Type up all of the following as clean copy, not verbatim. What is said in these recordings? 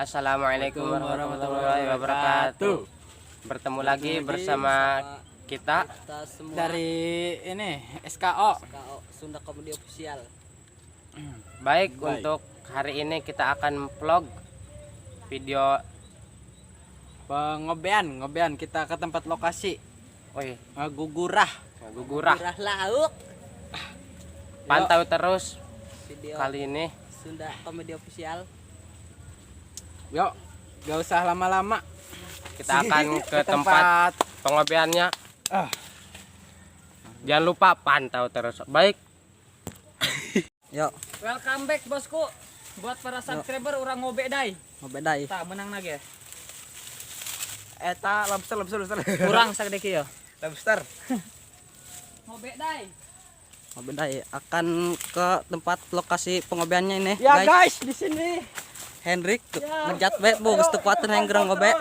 Assalamualaikum warahmatullahi wabarakatuh. Bertemu lagi bersama kita dari ini SKO Sunda Komedi Official. Baik, untuk hari ini kita akan vlog video ngobean kita ke tempat lokasi. Gugurah Lauk. Pantau terus Video kali ini. Sunda Komedi Official. Yuk, gak usah lama-lama. Kita akan ke tempat pengobeannya. Jangan lupa pantau terus. Baik. Yuk, Welcome back bosku. Buat para subscriber orang ngobe dai. ngobedai. Tak menang lagi. Eta lobster. Kurang sagdeki ya. Lobster. Ngobe dai. Ngobedai akan ke tempat lokasi pengobeannya ini, Ya guys, di sini. Hendrik ngejat be bu geus teu kuateun yang gerang ngobe.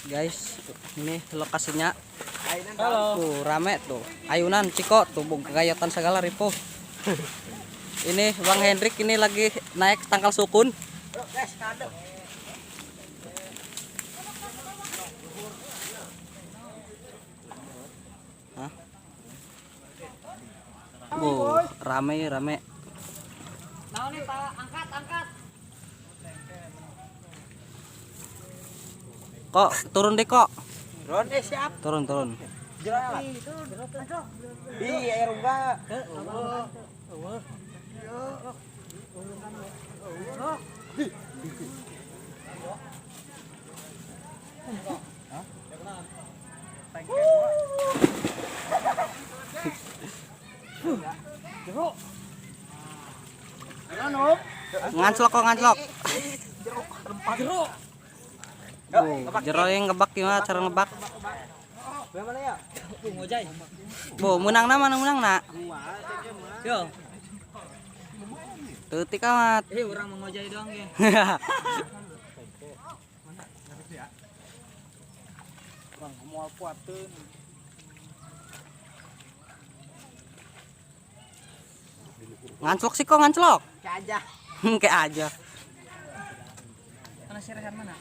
Guys, ini lokasinya. Halo. Tuh rame tuh. Ayunan Ciko tuh gayotan segala ripuh. Ini Bang Hendrik ini lagi naik tangkal sukun. Hah? Rame. Nah, nih Pak, angkat. Kok turun deh kok. Turun siap. Turun. Ih, air enggak. Nganclok. Jero yang ngebak gimana cara ngebak? Bagaimana ya? Ngojay. Bu, menang nak. Yo, Teutik amat. orang mau ngojay doang ya. Nganclok sih kok nganclok. Kayak aja. Mana si Rehan mana?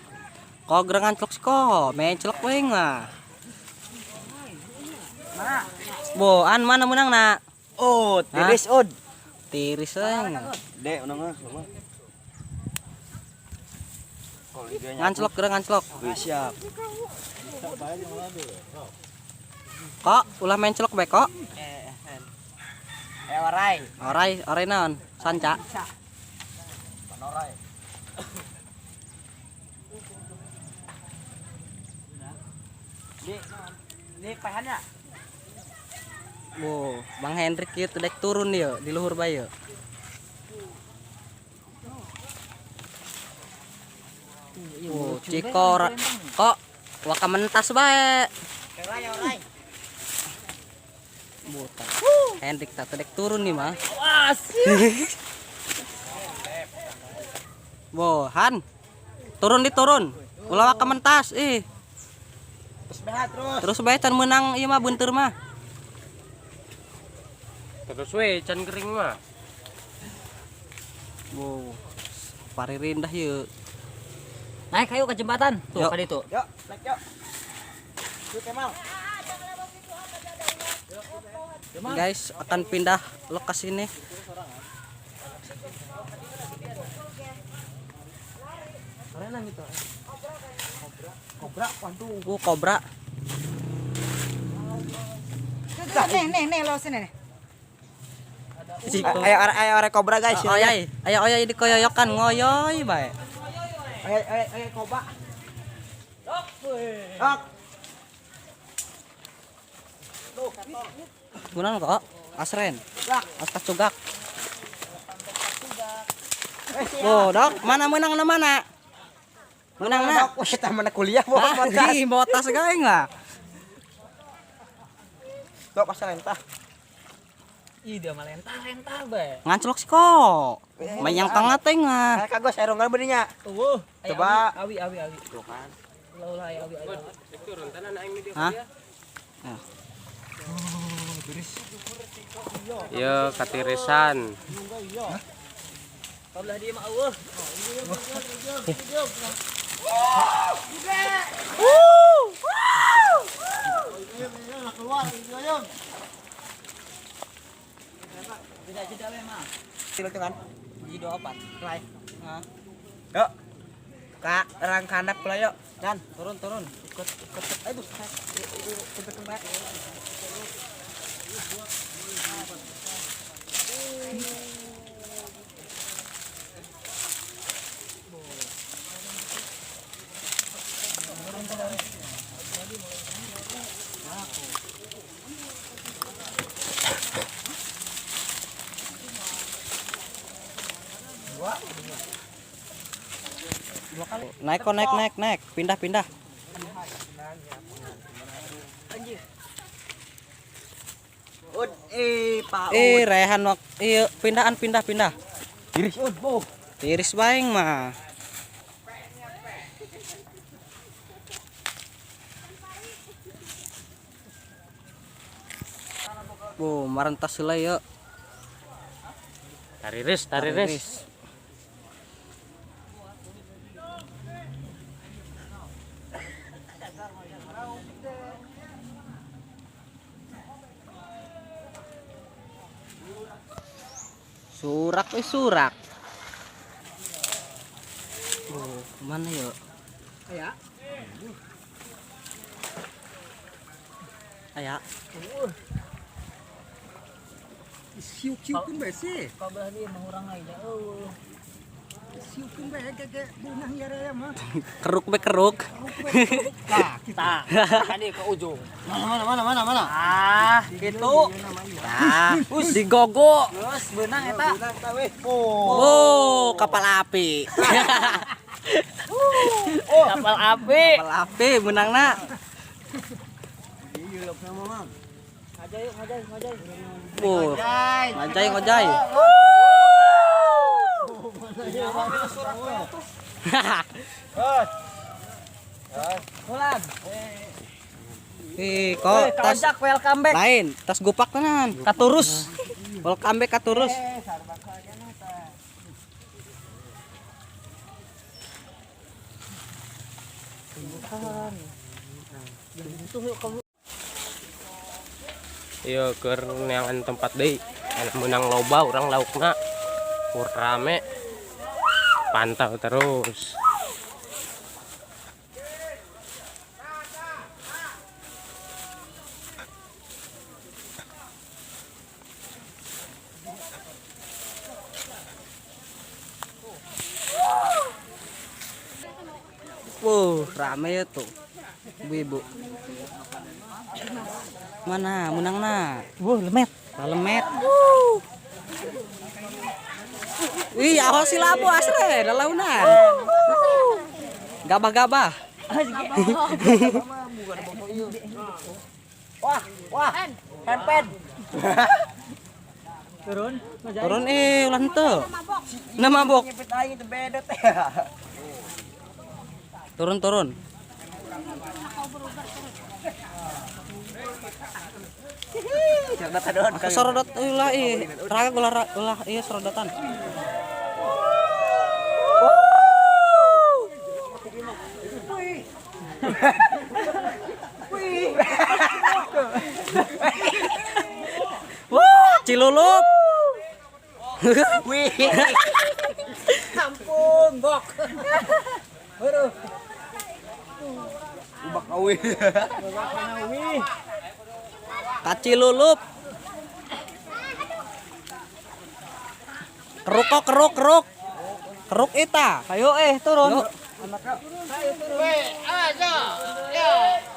Kok gerang nganclok sih kok. Mencelok we mah. Mana? Bu, mana menang nak? Oh, tiris od. Tiris we. Dek, menang mah. Nganclok gerang nganclok. Siap. Kok ulah mencelok bae kok. Warai. Orai naon? Sanca. Panorai. Di pahannya. Bu, Bang Hendrik ieu teu dek turun ieu di luhur bae ieu. Ciko kok waka mentas bae. Warai. Buta. Hendrik tak teu dek turun nih mah. Han. Turun. Ulah waka mentas ih. Terus bae can menang ieu mah beunteur mah. Terus we can kering mah. Paririndah ieu. Naik kayu ke jembatan. Tuh, Yuk. kali itu. Yuk, naik yuk. Yuk, Kemal. Guys, akan pindah lokasi ini. Kobra, waduh. Kobra. Nih, lo sini nih. Ciko. Ayo arek kobra guys. Ayo dikoyoyokan ngoyoy bae. Ayo kobra. Hak. Gunan kok? Asren. Askas cugak. Dok, mana menang na mana? Menang na. Kita mana kuliah bawa Bawa tas gaeng lah. Dok pasal entah. Ih, dia mah lentar bae. Nganclok sih kok. Mayang pangateng mah. Kayak kagos air enggak berinya. Coba. Awi. Tuh kan. Ulah awi. Turun tanah aing di Hah? Iya katirisan. Kabelah dia mah eueuh. Tidak jeda we mah. Kilo dengan. Hiji 24. Lai. Nah, Yuk. Kak, orang kanak pula yuk. Dan turun. Ikut. Aduh. Ikut kembali. Naik kok naik. Pindah. Pak. Rehan iya pindah. Tiris boh. Tiris baeng mah. Marentas heula yeuh. Tariris. Surak. Mana yuk? Aya. Siuk-siukun bae sih. Kabelah dia mah urang aja. Siukun bae gege bunah ya raya mah. Keruk. Kita tadi ke ujung. Mana? Ah, gitu. Nah, digogo. Terus benang eta. Oh, kapal api. Kapal api menangna. Ngajai. Kok tas welcome back. lain, tas gupak tenan. Katurus. Welcome back katurus. Iya keur neangan tempat deui. Anu menang loba urang laukna. Pur rame. Pantau terus. Rame ya tuh. Ibu-ibu. Mana menangna? Lemet. Lemet. Ih, awas si labu asre, lalaunan. Gabah-gabah. Wah. Handpen. Turun ulah henteu. Na mabok. Nyepit aing teu bedot. Turun. Sorodot ulah raga ulah ieu sorodotan. Cilulup. Wih. Kampung, gok. Ubak awi. Kacilulup. Keruk. Keruk eta. Ayo turun.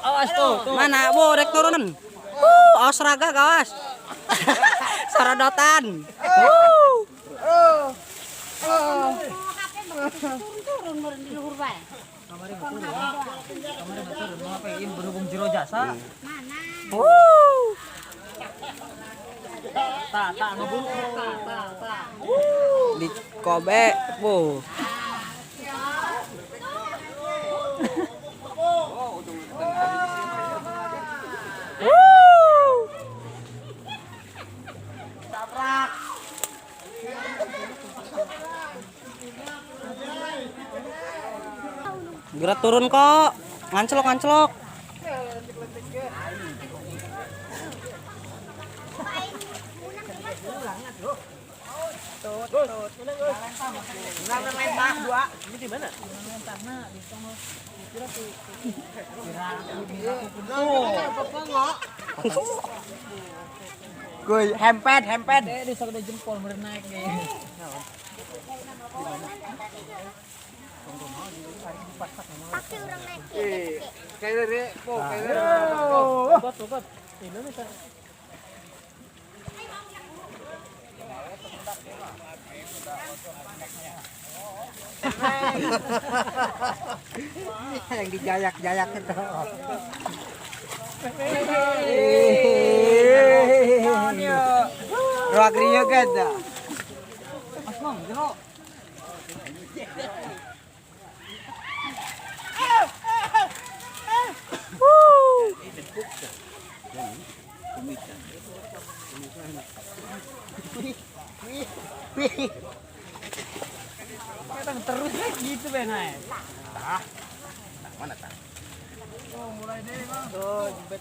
Awas tuh. Mana rek turun. Awas raga kawas. Sorodotan. Turun di luhur bae. Berhubung jero jasa. Mana? Tak ngeburu. Di Kobe, Gerak turun kok. Nganclok nganclok. Gue hempet. Pasti orang naik. Yang dijayak-jayak itu. Ruang Rio kan dah.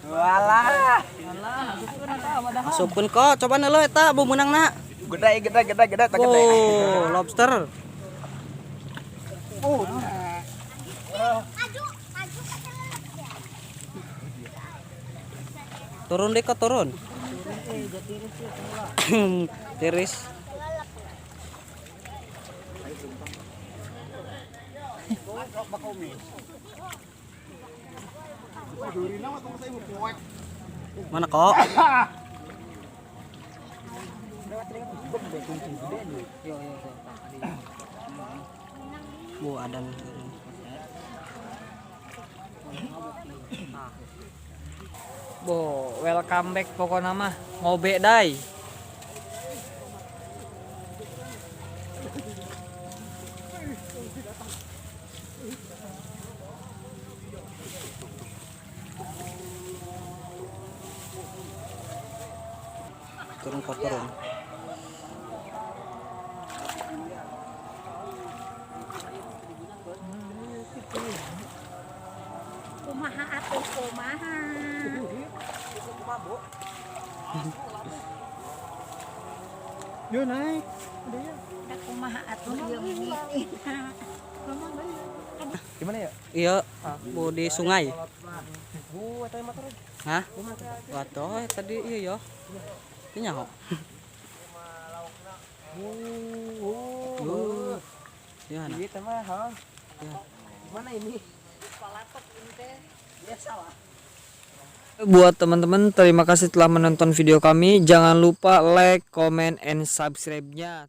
Walah. Masukkeun kok. Coba neuleuh eta bumeunangna. Gede tak gede. Oh, lobster. Aju. Turun deh kok turun. Tiris. Mana kok? Bu ada nih. Bo, welcome back pokoknya mah. Ngobe dai. Turun kok turun. Kumaha atuh kumaha. Yo naik. Da kumaha atuh ieu mimiti. Gimana ya? Iya, bu di sungai. Hah? Waduh, tadi iya ya. Ini nyaho. Iya, nah. Iya mah, ha. Iya. Mana ini? Buat teman-teman, terima kasih telah menonton video kami. Jangan lupa like, comment, and subscribe-nya.